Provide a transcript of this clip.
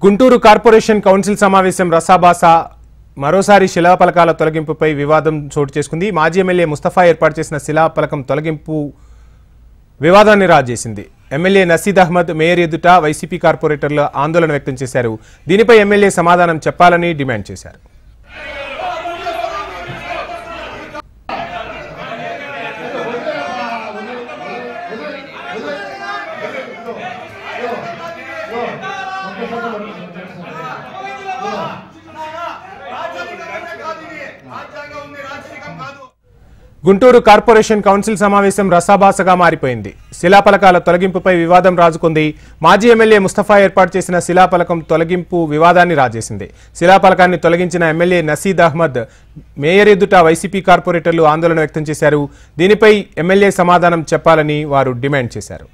Guntur corporation council సమావేశం రసాభాస మరోసారి శిలాఫలకాల తొలగింపుపై వివాదం చోటు చేసుకుంది. మాజీ ఎమ్మెల్యే ముస్తఫా ఏర్పాటు చేసిన శిలాఫలకం తొలగింపు వివాదాన్ని రాజేసింది. ఎమ్మెల్యే నసీద్ అహ్మద్ మేయర్ ఎదుట వైసీపీ కార్పొరేటర్లు ఆందోళన వ్యక్తం చేశారు. దీనిపై ఎమ్మెల్యే సమాధానం చెప్పాలని డిమాండ్ చేశారు. గుంటూరు కార్పొరేషన్ కౌన్సిల్ సమావేశం రసాభాసగా మారిపోయింది. శిలాఫలకాల తొలగింపుపై వివాదం రాజుకుంది. మాజీ ఎమ్మెల్యే ముస్తఫా ఏర్పాటు చేసిన శిలాఫలకం తొలగింపు వివాదాన్ని రాజేసింది. శిలాఫలకాన్ని తొలగించిన ఎమ్మెల్యే నసీద్ అహ్మద్ మేయర్ ఎదుట వైసీపీ కార్పొరేటర్లు ఆందోళన వ్యక్తం చేశారు. దీనిపై ఎమ్మెల్యే సమాధానం చెప్పాలని వారు డిమాండ్ చేశారు.